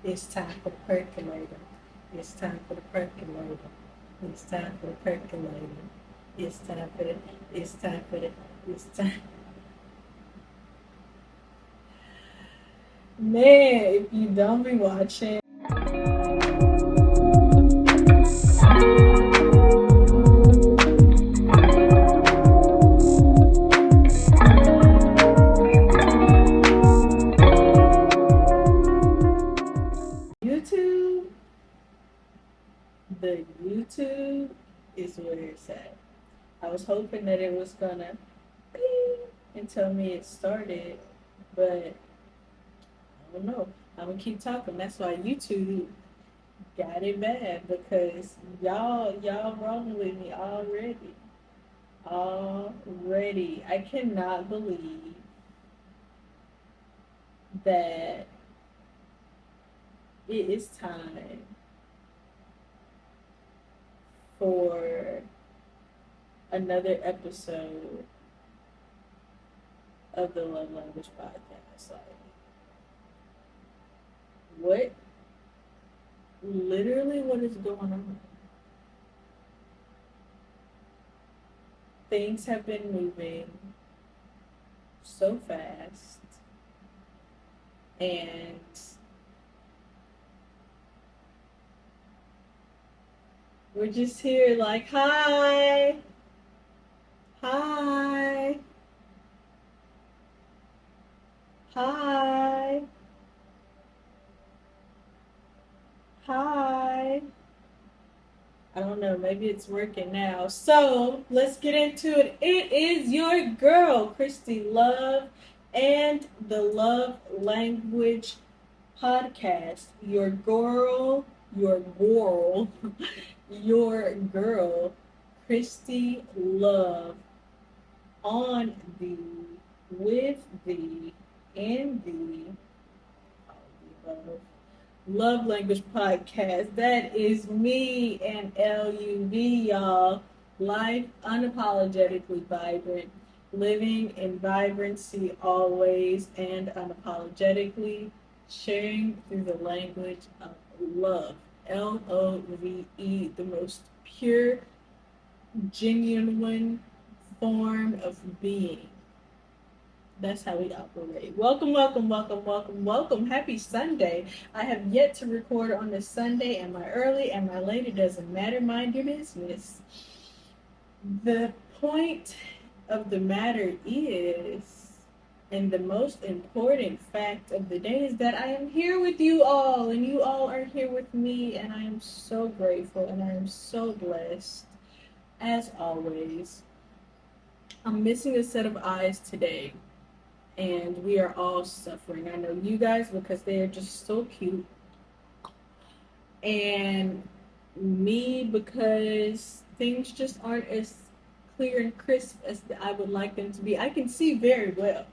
It's time for the percolator. It's time for the percolator. It's time for the percolator. It's time for the. It's time for the. It's time. Man, if you don't be watching YouTube, the YouTube is where it's at. I was hoping that it was gonna beep and tell me it started, but I don't know. I'm gonna keep talking. That's why YouTube got it bad because y'all rolling with me already. Already. I cannot believe that it is time for another episode of the Love Language Podcast. Like, what? Literally, what is going on? Things have been moving so fast, and we're just here like, hi, hi, hi, hi. I don't know, maybe it's working now. So let's get into it. It is your girl, Xty LUV, and the Love Language Podcast. Your girl, Xty LUV, on the, with the, in the, all of the above, Love Language Podcast. That is me and LUV, y'all. Life unapologetically vibrant, living in vibrancy always and unapologetically, sharing through the language of love. LOVE, the most pure, genuine form of being. That's how we operate. Welcome, welcome, welcome, welcome, welcome. Happy Sunday. I have yet to record on this Sunday. Am I early? Am I late? It doesn't matter. Mind your business. The point of the matter is, and the most important fact of the day is that I am here with you all, and you all are here with me, and I am so grateful and I am so blessed, as always. I'm missing a set of eyes today, and we are all suffering. I know you guys because they are just so cute, and me because things just aren't as clear and crisp as I would like them to be. I can see very well.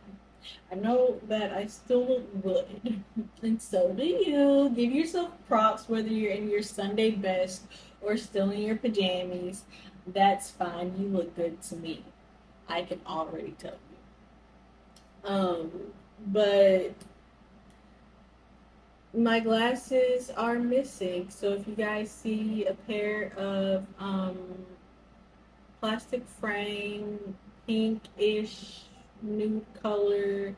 I know that I still look good, and so do you. Give yourself props whether you're in your Sunday best or still in your pajamas. That's fine. You look good to me. I can already tell you. But my glasses are missing. So if you guys see a pair of plastic frame, pinkish, nude color,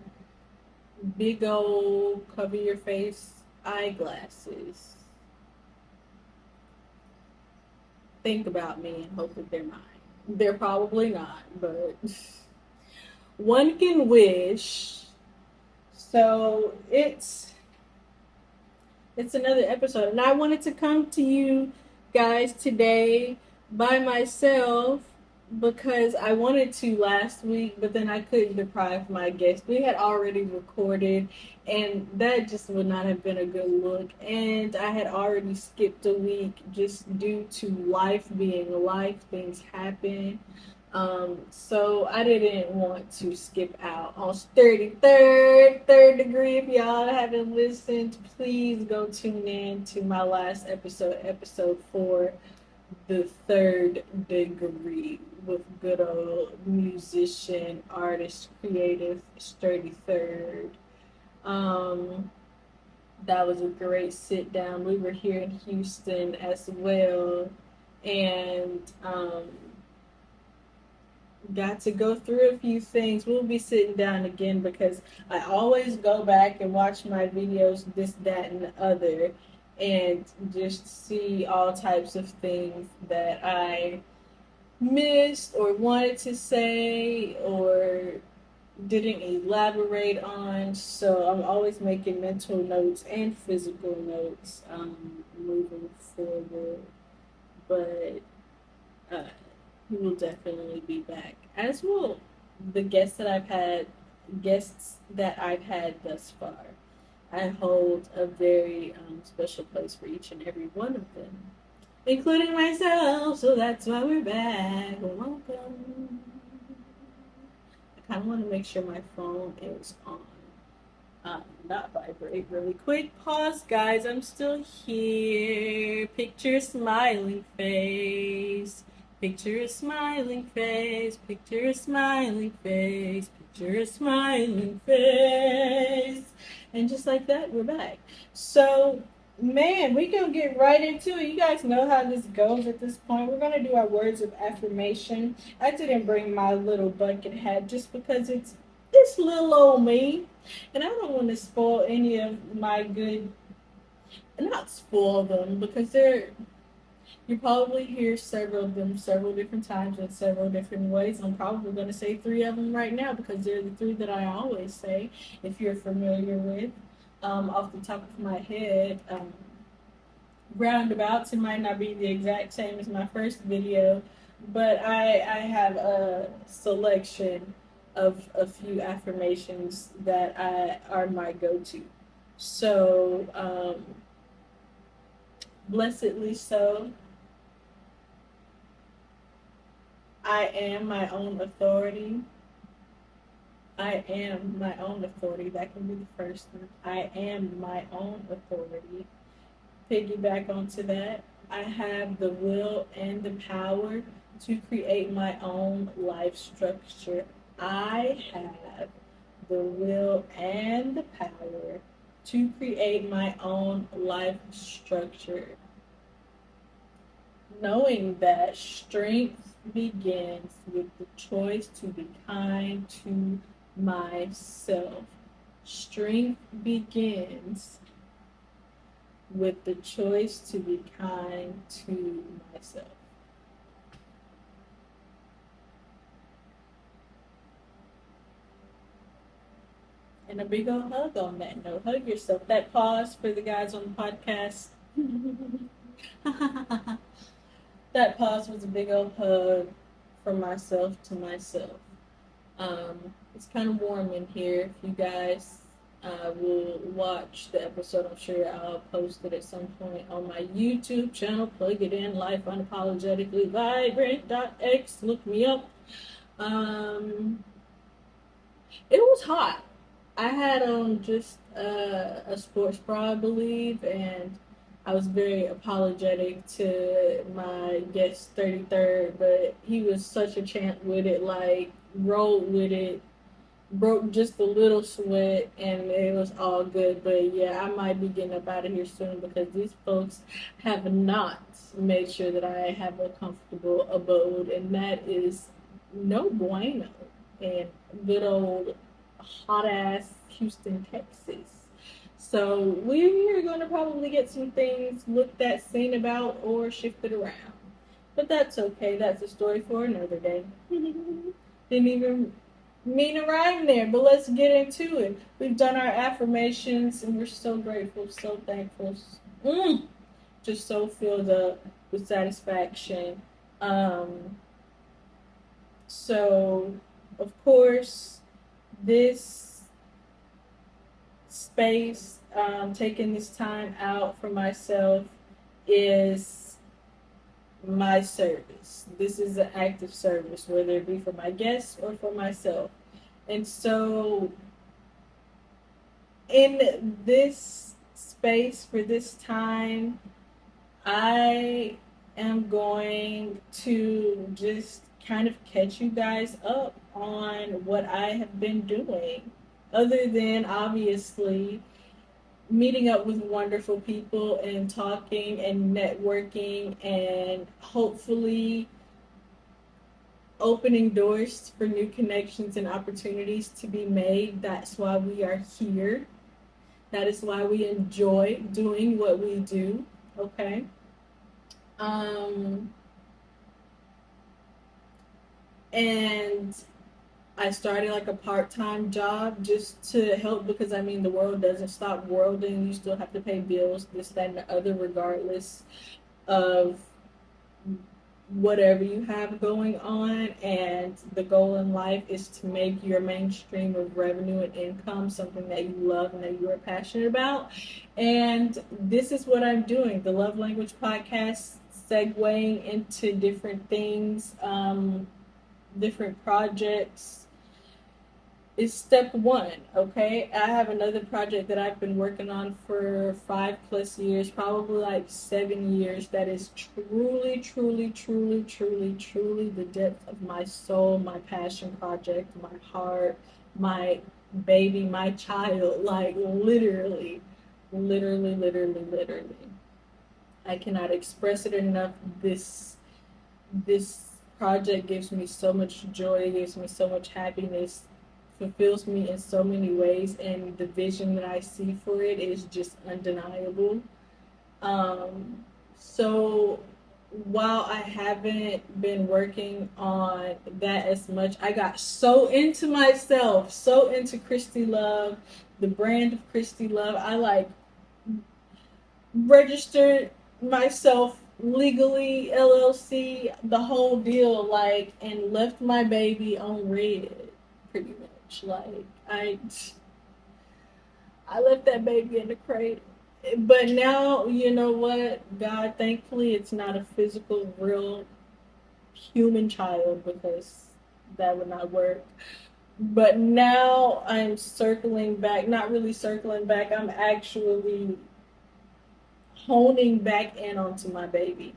big old cover your face eyeglasses, think about me and hope that they're mine. They're probably not, but one can wish. So it's another episode, and I wanted to come to you guys today by myself because I wanted to last week, but then I couldn't deprive my guest. We had already recorded, and that just would not have been a good look. And I had already skipped a week just due to life being life, things happen. So I didn't want to skip out on 33rd, third degree. If y'all haven't listened, please go tune in to my last episode 4, the third degree, with good old musician, artist, creative, sturdy third. Um, That was a great sit down. We were here in Houston as well, and got to go through a few things. We'll be sitting down again because I always go back and watch my videos, this, that, and the other, and just see all types of things that I missed or wanted to say or didn't elaborate on. So I'm always making mental notes and physical notes moving forward. But he will definitely be back, as will the guests that I've had thus far. I hold a very special place for each and every one of them, including myself. So that's why we're back. Welcome. I kind of want to make sure my phone is on. Not vibrate really quick. Pause, guys. I'm still here. Picture a smiling face. Picture a smiling face. Picture a smiling face. Picture a smiling face. And just like that, we're back. So, man, we gonna get right into it. You guys know how this goes at this point. We're gonna do our words of affirmation. I didn't bring my little bucket hat just because it's little old me, and I don't want to spoil any of my good. Not spoil them because you probably hear several of them several different times in several different ways. I'm probably going to say 3 of them right now because they're the 3 that I always say. If you're familiar with, off the top of my head, roundabouts. It might not be the exact same as my first video, but I have a selection of a few affirmations that are my go-to. So, blessedly so. I am my own authority. I am my own authority. That can be the first one. I am my own authority. Piggyback onto that. I have the will and the power to create my own life structure. I have the will and the power to create my own life structure. Knowing that strength begins with the choice to be kind to myself. Strength begins with the choice to be kind to myself. And a big old hug on that note. Hug yourself. That pause for the guys on the podcast. That pause was a big old hug from myself to myself. It's kind of warm in here. If you guys will watch the episode, I'm sure I'll post it at some point on my YouTube channel. Plug it in, Life Unapologetically Vibrant.x. Look me up. It was hot. I had on just a sports bra, I believe, and I was very apologetic to my guest 33rd, but he was such a champ with it, like, rolled with it, broke just a little sweat, and it was all good. But yeah, I might be getting up out of here soon because these folks have not made sure that I have a comfortable abode, and that is no bueno in good old hot ass Houston, Texas. So we're going to probably get some things looked at, seen about, or shifted around. But that's okay. That's a story for another day. Didn't even mean to rhyme there, but let's get into it. We've done our affirmations, and we're so grateful, so thankful, just so filled up with satisfaction. So, of course, this space, taking this time out for myself is my service. This is an act of service, whether it be for my guests or for myself. And so in this space for this time, I am going to just kind of catch you guys up on what I have been doing. Other than obviously meeting up with wonderful people and talking and networking and hopefully opening doors for new connections and opportunities to be made. That's why we are here. That is why we enjoy doing what we do. Okay. Um, and I started like a part-time job just to help because I mean the world doesn't stop worlding. You still have to pay bills, this, that, and the other, regardless of whatever you have going on. And the goal in life is to make your mainstream of revenue and income something that you love and that you are passionate about. And this is what I'm doing. The Love Language Podcast, segueing into different things, different projects, is step one. Okay, I have another project that I've been working on for 5+ years, probably like 7 years, that is truly, truly, truly, truly, truly the depth of my soul, my passion project, my heart, my baby, my child. Like literally, literally, literally, literally, I cannot express it enough. This project gives me so much joy, it gives me so much happiness, fulfills me in so many ways, and the vision that I see for it is just undeniable. So while I haven't been working on that as much, I got so into myself, so into Xty LUV, the brand of Xty LUV. I like registered myself legally, LLC, the whole deal, like, and left my baby on red, pretty much. Like, I left that baby in the cradle. But now, you know what? God, thankfully, it's not a physical, real human child, because that would not work. But now I'm circling back, not really circling back, I'm actually honing back in onto my baby,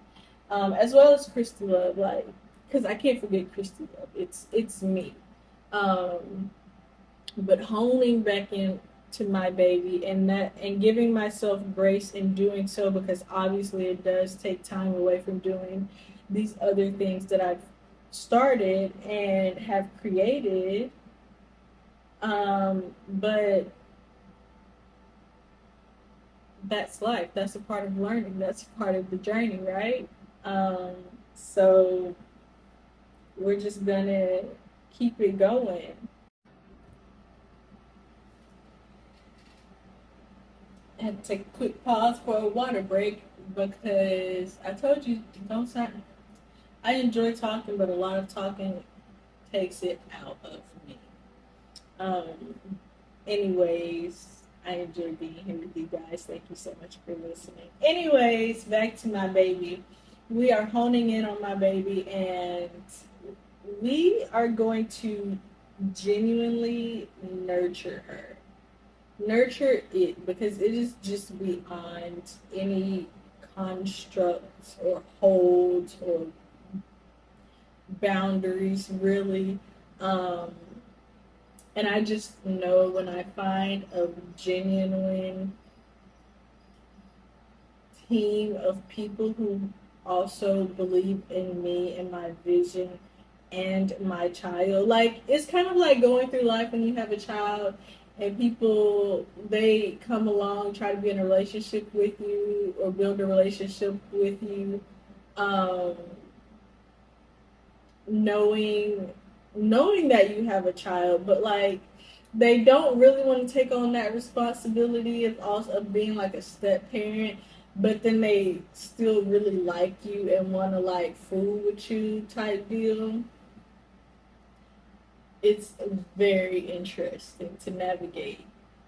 as well as Xty LUV, like, because I can't forget Xty LUV. It's me, um, but honing back in to my baby, and that, and giving myself grace in doing so, because obviously it does take time away from doing these other things that I've started and have created. But that's life. That's a part of learning. That's a part of the journey, right? Um, so we're just gonna keep it going. I had to take a quick pause for a water break because I told you, don't sound. I enjoy talking, but a lot of talking takes it out of me. Um, Anyways, I enjoy being here with you guys. Thank you so much for listening. Anyways, back to my baby. We are honing in on my baby, and we are going to genuinely nurture her. Nurture it, because it is just beyond any constructs or holds or boundaries, really. Um, and I just know when I find a genuine team of people who also believe in me and my vision and my child. Like, it's kind of like going through life when you have a child and people, they come along, try to be in a relationship with you or build a relationship with you, um, knowing that you have a child, but like they don't really want to take on that responsibility of also of being like a step parent, but then they still really like you and want to like fool with you type deal. It's very interesting to navigate.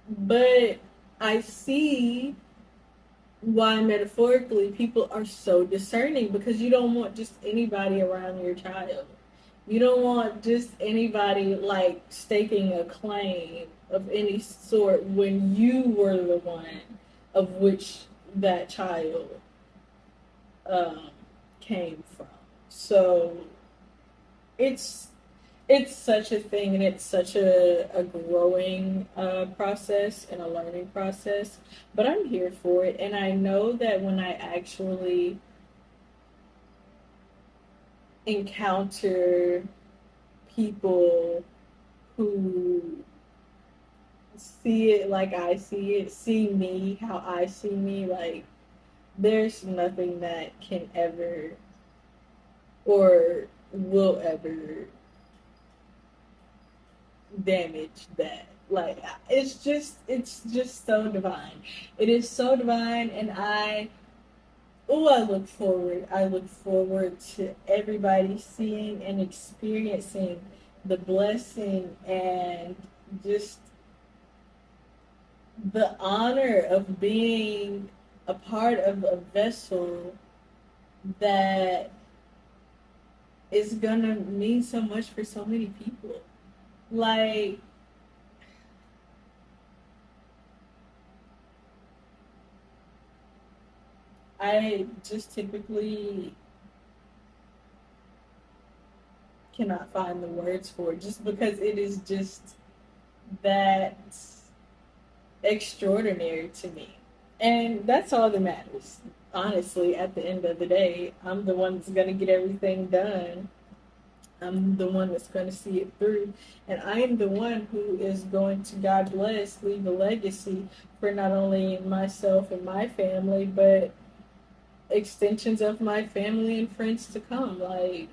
But I see why metaphorically people are so discerning, because you don't want just anybody around your child. You don't want just anybody like staking a claim of any sort when you were the one of which that child um, came from. So it's it's such a thing, and it's such a growing process and a learning process. But I'm here for it, and I know that when I actually encounter people who see it like I see it, see me how I see me, like there's nothing that can ever or will ever damage that. Like it's just so divine. It is so divine, and I look forward to everybody seeing and experiencing the blessing and just the honor of being a part of a vessel that is gonna mean so much for so many people. Like, I just typically cannot find the words for it just because it is just that extraordinary to me. And that's all that matters. Honestly, at the end of the day, I'm the one that's going to get everything done. I'm the one that's going to see it through. And I am the one who is going to, God bless, leave a legacy for not only myself and my family, but extensions of my family and friends to come. Like,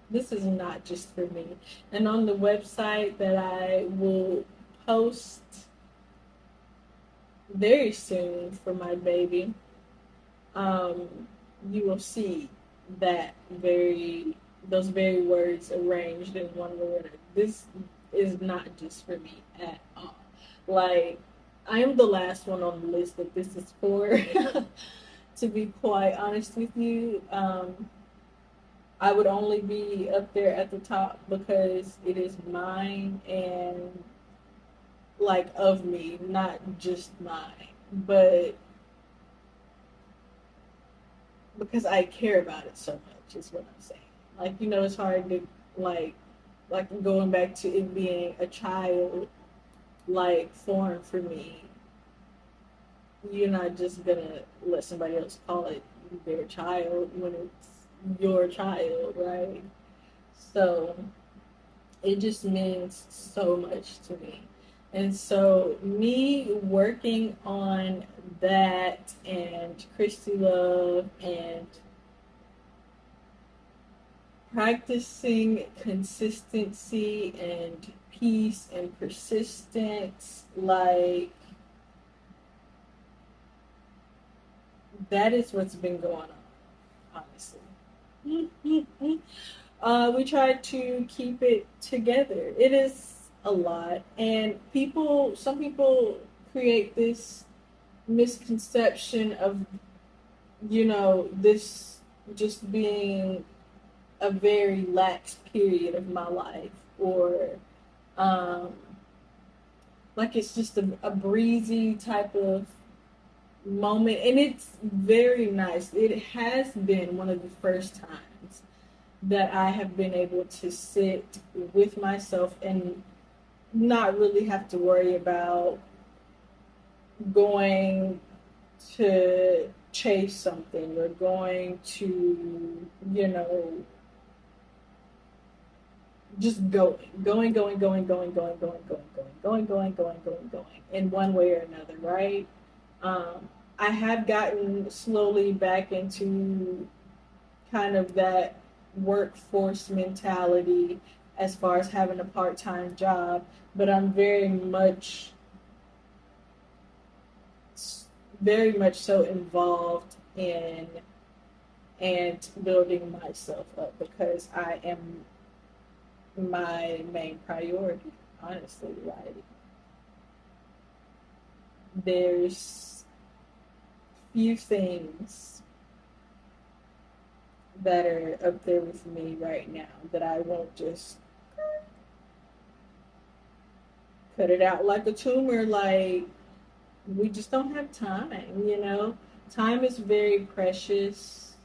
this is not just for me. And on the website that I will post very soon for my baby, um, you will see that those very words arranged in one word. This is not just for me at all. Like, I am the last one on the list that this is for. To be quite honest with you, I would only be up there at the top because it is mine and like of me, not just mine, but because I care about it so much is what I'm saying. Like, it's hard to like going back to it being a child like form for me. You're not just gonna let somebody else call it their child when it's your child, right? So it just means so much to me. And so, me working on that and Xty LUV and practicing consistency and peace and persistence, like, that is what's been going on, honestly. We try to keep it together. It is a lot, and some people create this misconception of, this just being a very lax period of my life, or um, like it's just a breezy type of moment, and it's very nice. It has been one of the first times that I have been able to sit with myself and not really have to worry about going to chase something or going to, just going in one way or another, right? I have gotten slowly back into kind of that workforce mentality as far as having a part-time job, but I'm very much so involved in and building myself up because I am my main priority, honestly. Like, there's few things that are up there with me right now that I won't just cut it out like a tumor. Like, we just don't have time. Time is very precious,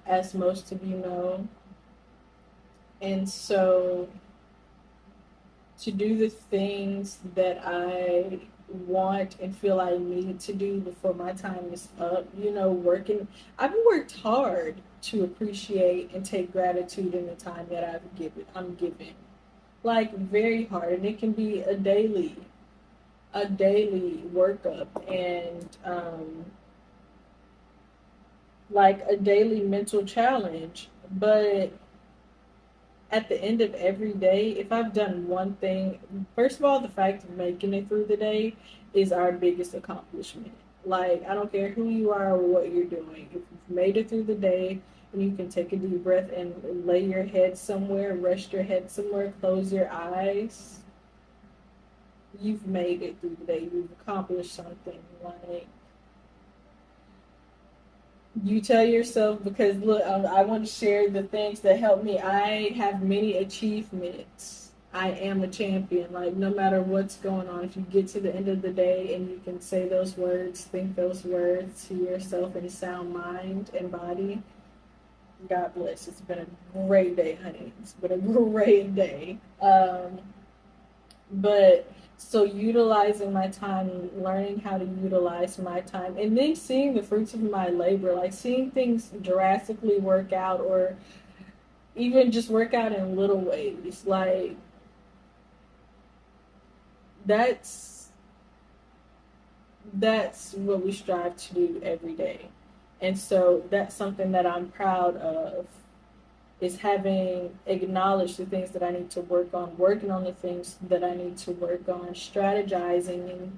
as most of you know. And so to do the things that I want and feel I need to do before my time is up, working, I've worked hard to appreciate and take gratitude in the time that I'm given. Like very hard. And it can be a daily workup and like a daily mental challenge. But at the end of every day, if I've done one thing, first of all, the fact of making it through the day is our biggest accomplishment. Like, I don't care who you are or what you're doing. If you've made it through the day and you can take a deep breath and lay your head somewhere, rest your head somewhere, close your eyes, you've made it through the day. You've accomplished something. Like, you tell yourself, because look, I want to share the things that help me. I have many achievements. I am a champion. Like, no matter what's going on, if you get to the end of the day and you can say those words, think those words to yourself in sound mind and body, God bless. It's been a great day, honey. It's been a great day. But so utilizing my time, learning how to utilize my time, and then seeing the fruits of my labor, like seeing things drastically work out, or even just work out in little ways. Like, that's that's what we strive to do every day. And so that's something that I'm proud of, is having acknowledged the things that I need to work on, working on the things that I need to work on, strategizing and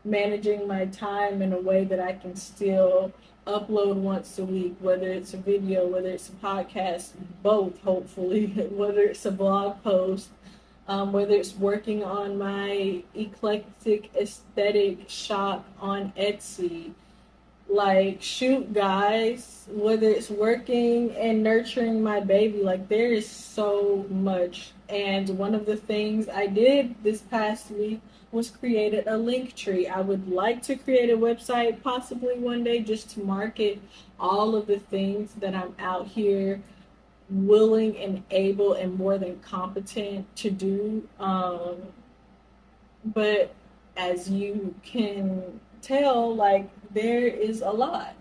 managing my time in a way that I can still upload once a week, whether it's a video, whether it's a podcast, both hopefully, whether it's a blog post, whether it's working on my eclectic aesthetic shop on Etsy. Like, shoot, guys, whether it's working and nurturing my baby, like, there is so much. And one of the things I did this past week was created a link tree. I would like to create a website possibly one day, just to market all of the things that I'm out here willing and able and more than competent to do. But as you can tell, like, there is a lot.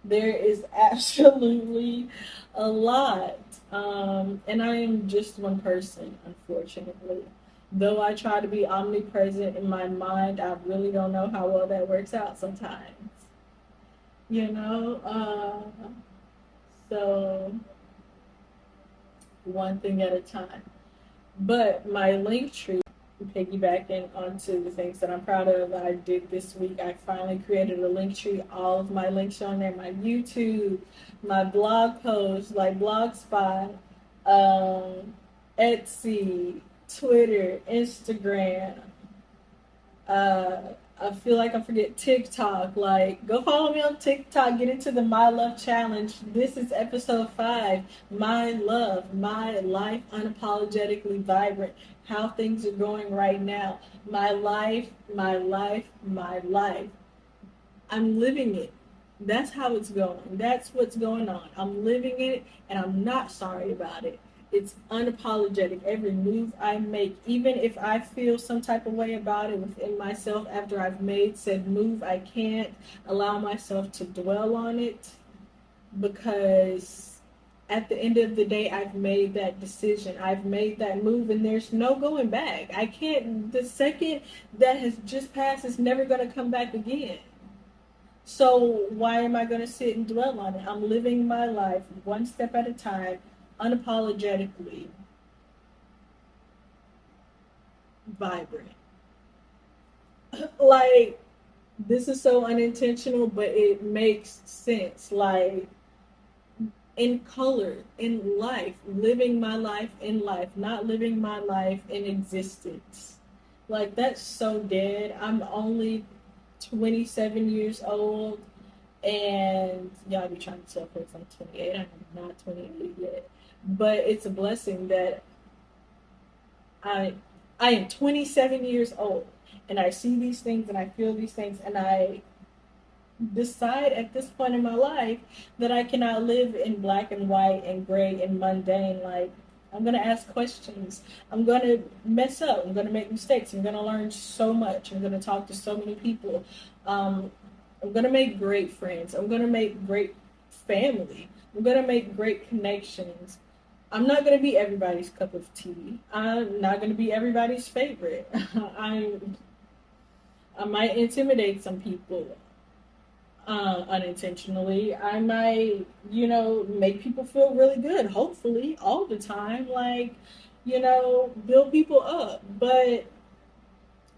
There is absolutely a lot. And I am just one person, unfortunately. Though I try to be omnipresent in my mind, I really don't know how well that works out sometimes. You know? So, one thing at a time. But my link tree, piggybacking onto the things that I'm proud of that I did this week, I finally created a link tree. All of my links on there, my YouTube, my blog posts, like Blogspot, Etsy, Twitter, Instagram. Uh, I feel like I forget TikTok. Like, go follow me on TikTok. Get into the My Love Challenge. This is episode 5. My love, my life, unapologetically vibrant. How things are going right now. My life, my life, my life. I'm living it. That's how it's going. That's what's going on. I'm living it, and I'm not sorry about it. It's unapologetic. Every move I make, even if I feel some type of way about it within myself after I've made said move, I can't allow myself to dwell on it, because at the end of the day, I've made that decision. I've made that move, and there's no going back. I can't, the second that has just passed is never going to come back again. So why am I going to sit and dwell on it? I'm living my life one step at a time, unapologetically vibrant. Like, this is so unintentional, but it makes sense. Like, in color, in life, living my life in life, not living my life in existence. Like, that's so dead. I'm only 27 years old, and y'all be trying to tell folks I'm 28. I'm not 28 yet, but it's a blessing that I I am 27 years old, and I see these things and I feel these things, and I decide at this point in my life that I cannot live in black and white and gray and mundane. Like, I'm going to ask questions. I'm going to mess up. I'm going to make mistakes. I'm going to learn so much. I'm going to talk to so many people. I'm going to make great friends. I'm going to make great family. I'm going to make great connections. I'm not going to be everybody's cup of tea. I'm not going to be everybody's favorite. I might intimidate some people unintentionally. I might, make people feel really good, hopefully, all the time. Like, build people up. But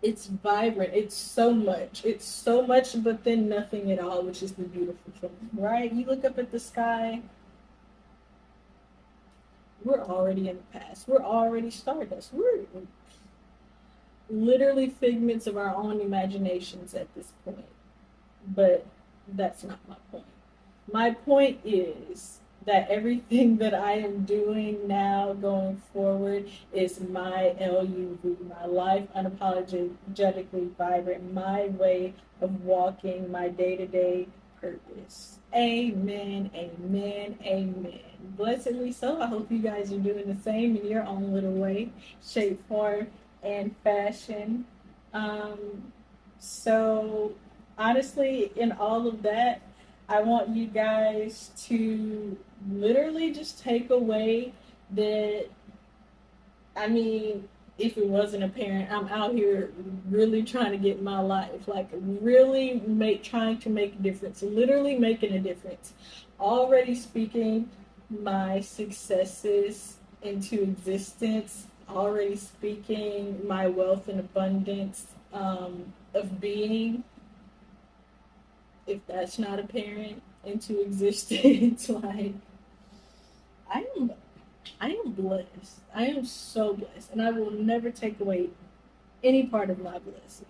it's vibrant. It's so much. It's so much, but then nothing at all, which is the beautiful thing, right? You look up at the sky, we're already in the past. We're already stardust. We're literally figments of our own imaginations at this point. But that's not my point. My point is that everything that I am doing now going forward is my LUV, my life unapologetically vibrant, my way of walking my day-to-day purpose. Amen, amen, amen. Blessedly so. I hope you guys are doing the same in your own little way, shape, form, and fashion. So honestly, in all of that, I want you guys to literally just take away that, I mean, if it wasn't apparent, I'm out here really trying to get my life, like really trying to make a difference, literally making a difference. Already speaking my successes into existence, already speaking my wealth and abundance of being, if that's not apparent, into existence. Like, I am I am blessed. I am so blessed. And I will never take away any part of my blessing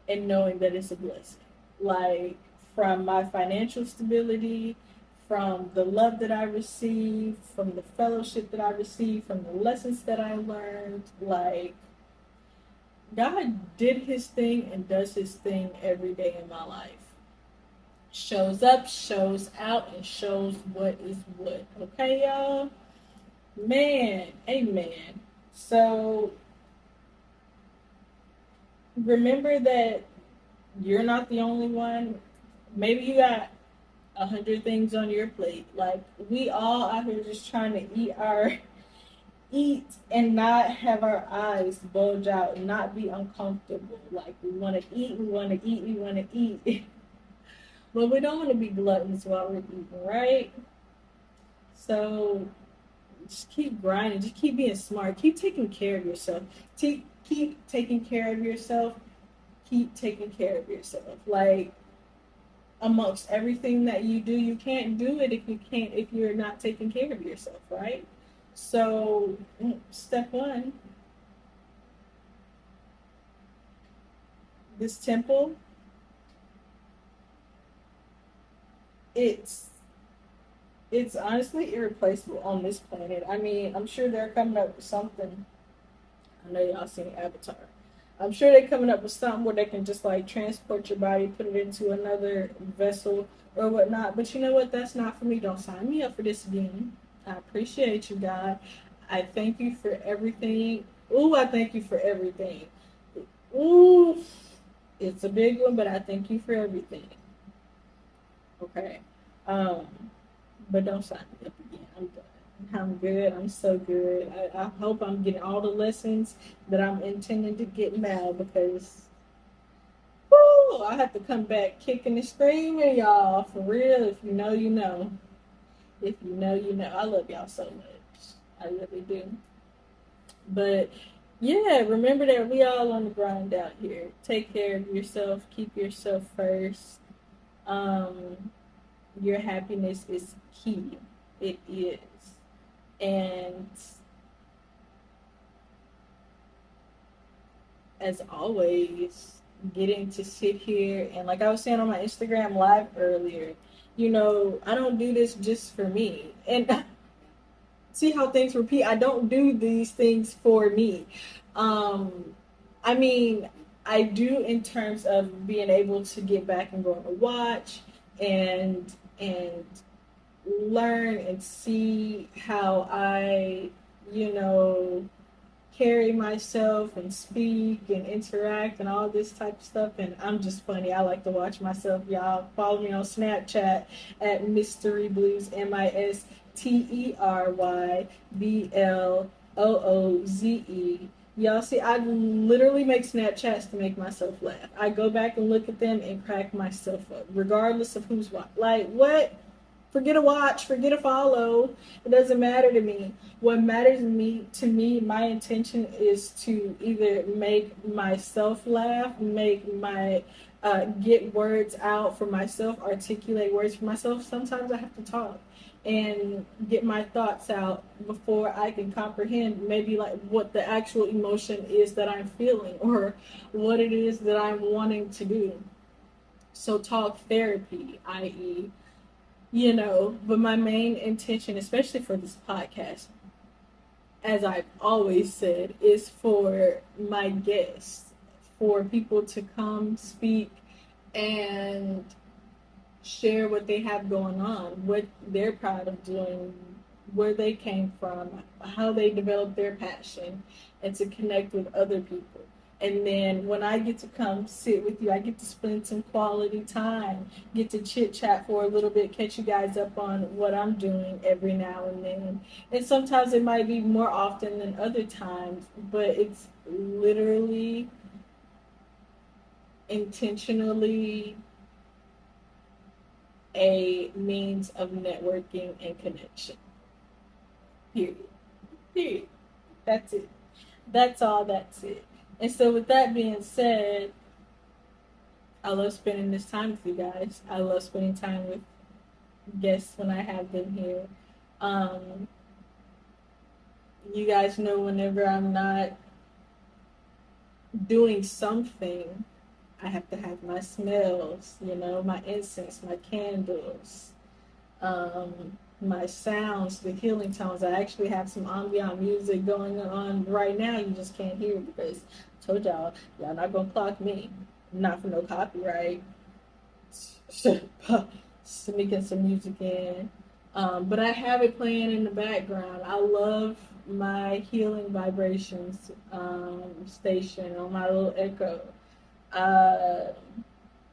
and knowing that it's a blessing. Like, from my financial stability, from the love that I received, from the fellowship that I received, from the lessons that I learned. Like, God did his thing and does his thing every day in my life. Shows up, shows out, and shows what is what. Okay, y'all? Man, amen. So remember that you're not the only one. Maybe you got 100 things on your plate. Like, we all out here just trying to eat and not have our eyes bulge out and not be uncomfortable. Like, we want to eat, we want to eat, we want to eat. But we don't want to be gluttons while we're eating, right? So just keep grinding. Just keep being smart. Keep taking care of yourself. Keep taking care of yourself. Keep taking care of yourself. Like, amongst everything that you do, you can't do it if you're not taking care of yourself, right? So step one, this temple, it's honestly irreplaceable on this planet. I mean, I'm sure they're coming up with something. I know y'all seen Avatar. I'm sure they're coming up with something where they can just like transport your body, put it into another vessel or whatnot. But you know what? That's not for me. Don't sign me up for this again. I appreciate you, God. I thank you for everything. Ooh, I thank you for everything. Ooh, it's a big one, but I thank you for everything. Okay. But don't sign me up again. I'm done. I'm good. I'm so good. I hope I'm getting all the lessons that I'm intending to get now, because whoo, I have to come back kicking and screaming, y'all. For real. If you know, you know. If you know, you know. I love y'all so much. I really do. But yeah, remember that we all on the grind out here. Take care of yourself. Keep yourself first. Your happiness is key. It is. And as always, getting to sit here and, like I was saying on my Instagram live earlier, I don't do this just for me. And see how things repeat. I don't do these things for me. I mean, I do in terms of being able to get back and go and watch and learn and see how I you know, carry myself and speak and interact and all this type of stuff. And I'm just funny. I like to watch myself. Y'all follow me on Snapchat at Mystery Blues, MysteryBlooze. Y'all see, I literally make Snapchats to make myself laugh. I go back and look at them and crack myself up, regardless of who's watching. Like, what? Forget a watch, forget a follow. It doesn't matter to me. What matters to me, my intention is to either make myself laugh, make my get words out for myself, articulate words for myself. Sometimes I have to talk and get my thoughts out before I can comprehend maybe like what the actual emotion is that I'm feeling or what it is that I'm wanting to do. So talk therapy, i.e., but my main intention, especially for this podcast, as I've always said, is for my guests, for people to come speak and share what they have going on, what they're proud of doing, where they came from, how they developed their passion, and to connect with other people. And then when I get to come sit with you, I get to spend some quality time, get to chit chat for a little bit, catch you guys up on what I'm doing every now and then. And sometimes it might be more often than other times, but it's literally intentionally a means of networking and connection. Period. Period. That's it. That's all. That's it. And so, with that being said, I love spending this time with you guys. I love spending time with guests when I have them here. Um, you guys know whenever I'm not doing something, I have to have my smells, my incense, my candles, my sounds, the healing tones. I actually have some ambient music going on right now. You just can't hear it because I told y'all not gonna clock me. Not for no copyright. Sneaking some music in. But I have it playing in the background. I love my healing vibrations station on my little Echo.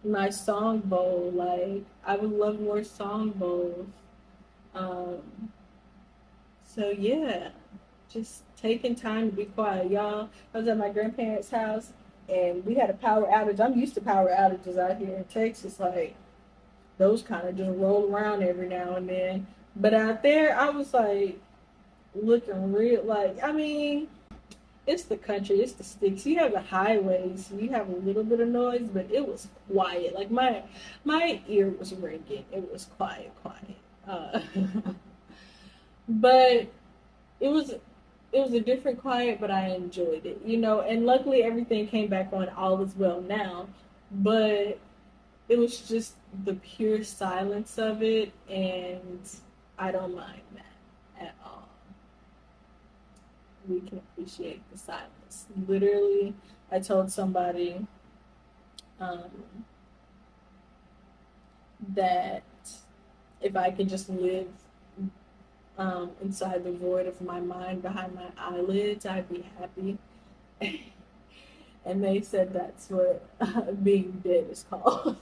My song bowl, like I would love more song bowls. So yeah, just taking time to be quiet, y'all. I was at my grandparents' house and we had a power outage. I'm used to power outages out here in Texas, like those kind of just roll around every now and then. But out there, I was like looking real, like I mean, it's the country, it's the sticks. You have the highways, you have a little bit of noise, but it was quiet. Like my ear was ringing. It was quiet. Uh, but it was a different quiet, but I enjoyed it, And luckily, everything came back on. All is well now, but it was just the pure silence of it, and I don't mind that at all. We can appreciate the silence. Literally, I told somebody um, that if I could just live inside the void of my mind behind my eyelids, I'd be happy. And they said that's what being dead is called.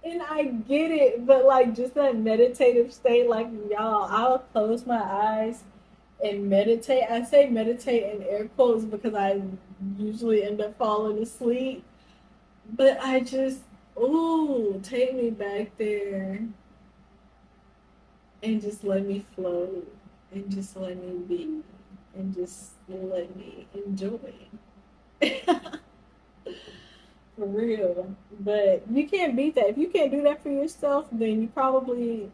And I get it, but like just that meditative state, like y'all, I'll close my eyes and meditate. I say meditate in air quotes because I usually end up falling asleep. But I just, ooh, take me back there and just let me float and just let me be and just let me enjoy. For real. But you can't beat that. If you can't do that for yourself, then you probably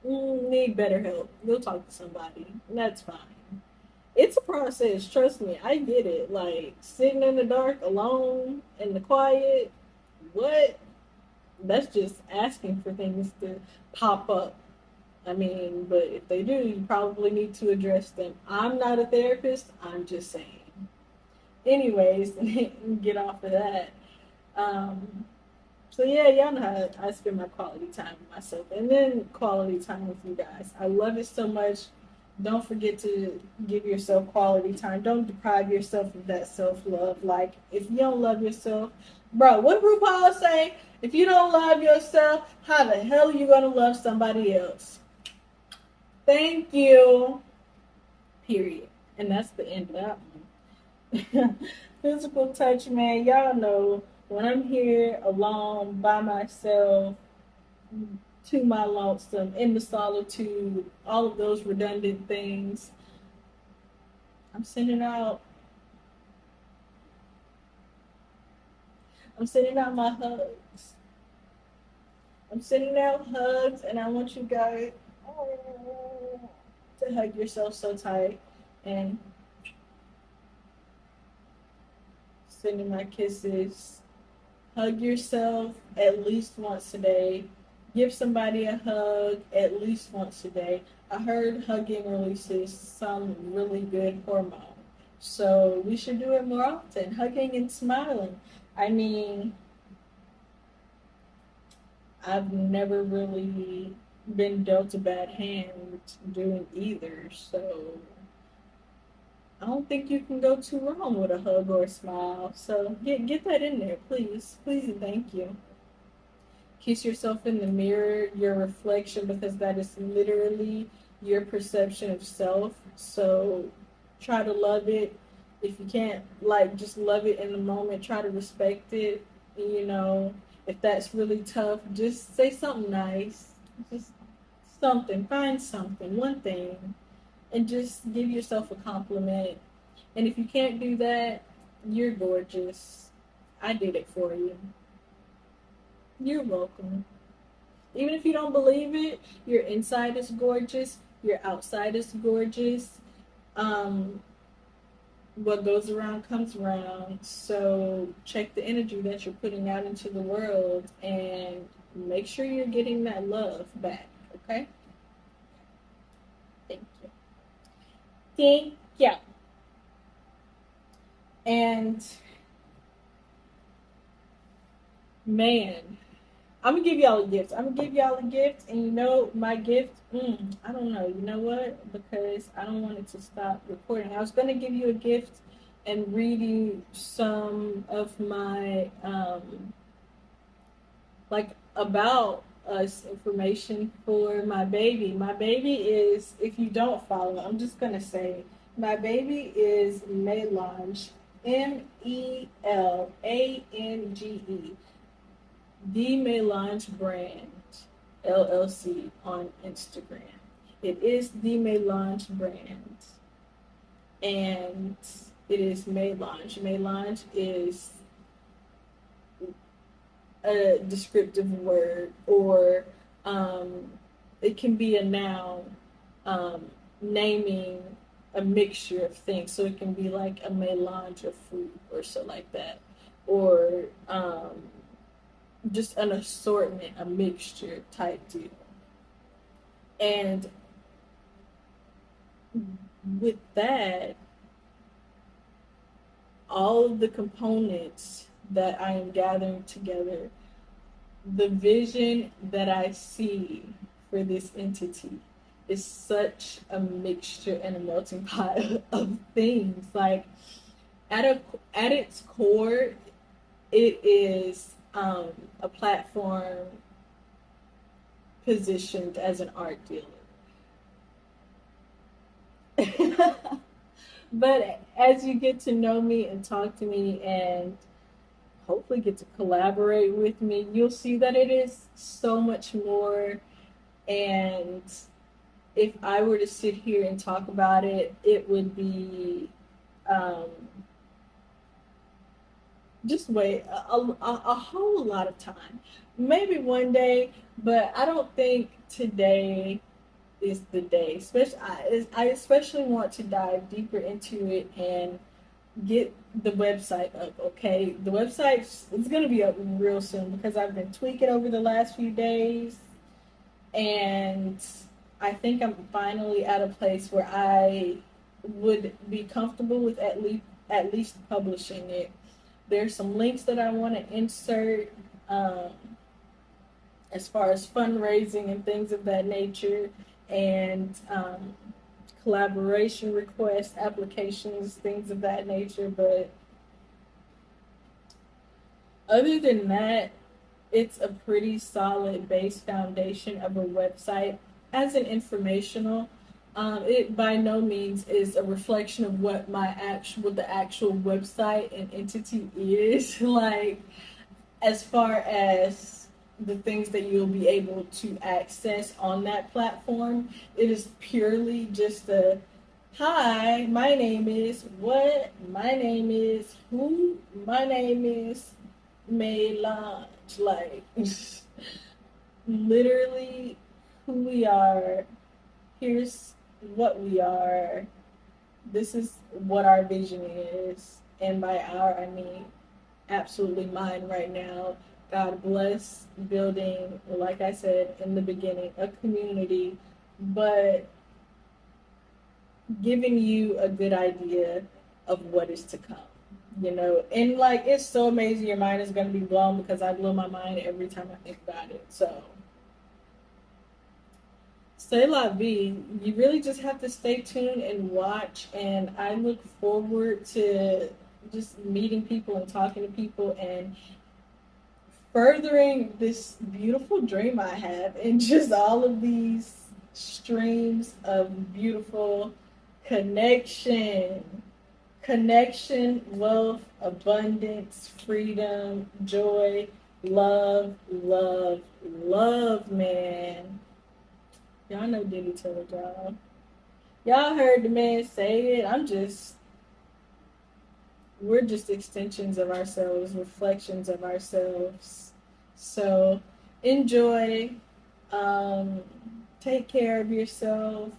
need better help. Go talk to somebody. That's fine. It's a process, trust me. I get it. Like sitting in the dark alone in the quiet, what? That's just asking for things to pop up. I mean, but if they do, you probably need to address them. I'm not a therapist, I'm just saying. Anyways, get off of that. So yeah, y'all know how I spend my quality time with myself and then quality time with you guys. I love it so much Don't forget to give yourself quality time. Don't deprive yourself of that self-love. Like, if you don't love yourself, bro, what RuPaul say? If you don't love yourself, how the hell are you gonna love somebody else? Thank you. Period. And that's the end of that one. Physical touch, man. Y'all know when I'm here alone by myself, to my lonesome, in the solitude, all of those redundant things, I'm sending out I'm sending out my hugs. I'm sending out hugs, and I want you guys to hug yourself so tight, and sending my kisses. Hug yourself at least once a day. Give somebody a hug at least once a day. I heard hugging releases some really good hormone. So we should do it more often. Hugging and smiling. I mean, I've never really been dealt a bad hand doing either. So I don't think you can go too wrong with a hug or a smile. So get that in there, please. Please and thank you. Kiss yourself in the mirror, your reflection, because that is literally your perception of self. So try to love it. If you can't, like, just love it in the moment, try to respect it. You know, if that's really tough, just say something nice. Just something, find something, one thing, and just give yourself a compliment. And if you can't do that, you're gorgeous. I did it for you. You're welcome. Even if you don't believe it, your inside is gorgeous, your outside is gorgeous. Um, what goes around comes around. So check the energy that you're putting out into the world and make sure you're getting that love back. Okay? Thank you. Thank you. And man, I'm gonna give y'all a gift. I'm gonna give y'all a gift, and you know my gift. I don't know. You know what? Because I don't want it to stop recording. I was gonna give you a gift and read you some of my like about us information for my baby. My baby is, if you don't follow, I'm just gonna say my baby is Melange, Melange, the Melange Brand LLC on Instagram. It is the Melange Brand, and it is Melange. Melange is a descriptive word, or it can be a noun naming a mixture of things. So it can be like a melange of fruit or so like that, or just an assortment, a mixture type deal. And with that, all of the components that I am gathering together, the vision that I see for this entity is such a mixture and a melting pot of things. Like, at its core, it is a platform positioned as an art dealer. But as you get to know me and talk to me and hopefully get to collaborate with me, you'll see that it is so much more. And if I were to sit here and talk about it, it would be just wait a whole lot of time. Maybe one day, but I don't think today is the day. I especially want to dive deeper into it and get the website up. Okay, the website is going to be up real soon because I've been tweaking over the last few days, and I think I'm finally at a place where I would be comfortable with at least publishing it. There's some links that I want to insert as far as fundraising and things of that nature, and collaboration requests, applications, things of that nature. But other than that, it's a pretty solid base foundation of a website as an informational. It by no means is a reflection of what the actual website and entity is like, as far as the things that you'll be able to access on that platform. It is purely just a hi, my name is what, my name is who, my name is Melange. Like, literally who we are. Here's what we are. This is what our vision is. And by our, I mean absolutely mine right now. God bless building, like I said in the beginning, a community, but giving you a good idea of what is to come. And like, it's so amazing. Your mind is going to be blown, because I blow my mind every time I think about it. So Xty LUV, you really just have to stay tuned and watch, and I look forward to just meeting people and talking to people and furthering this beautiful dream I have, and just all of these streams of beautiful connection, wealth, abundance, freedom, joy, love, man. Y'all know Diddy told y'all. Y'all heard the man say it. We're just extensions of ourselves, reflections of ourselves. So enjoy, take care of yourself.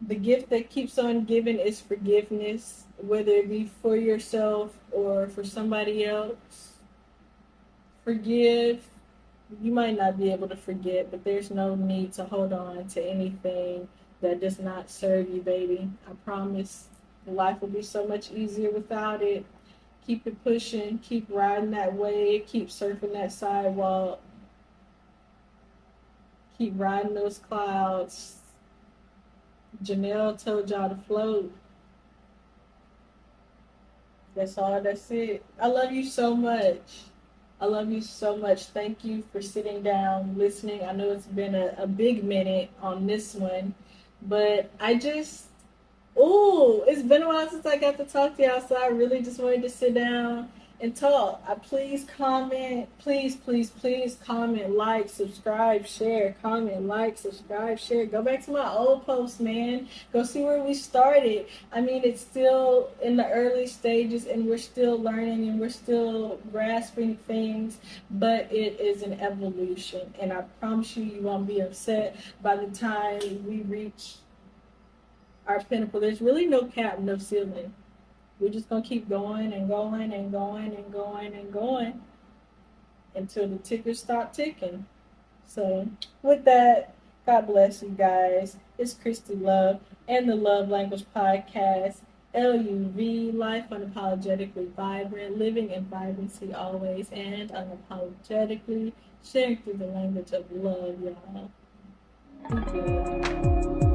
The gift that keeps on giving is forgiveness, whether it be for yourself or for somebody else. Forgive. You might not be able to forget, but there's no need to hold on to anything that does not serve you, baby. I promise life will be so much easier without it. Keep it pushing, keep riding that wave, keep surfing that sidewalk, keep riding those clouds. Janelle told y'all to float. That's all, that's it. I love you so much. I love you so much. Thank you for sitting down, listening. I know it's been a big minute on this one, but it's been a while since I got to talk to y'all, so I really just wanted to sit down and talk. Please comment. Please comment, like, subscribe, share. Comment, like, subscribe, share. Go back to my old post, man. Go see where we started. I mean, it's still in the early stages, and we're still learning, and we're still grasping things, but it is an evolution. And I promise you won't be upset by the time we reach our pinnacle. There's really no cap, no ceiling. We're just going to keep going and going and going and going and going until the tickers stop ticking. So with that, God bless you guys. It's Xty LUV and the Love Language Podcast. LUV, life unapologetically vibrant, living in vibrancy always, and unapologetically sharing through the language of love, y'all. Thank you.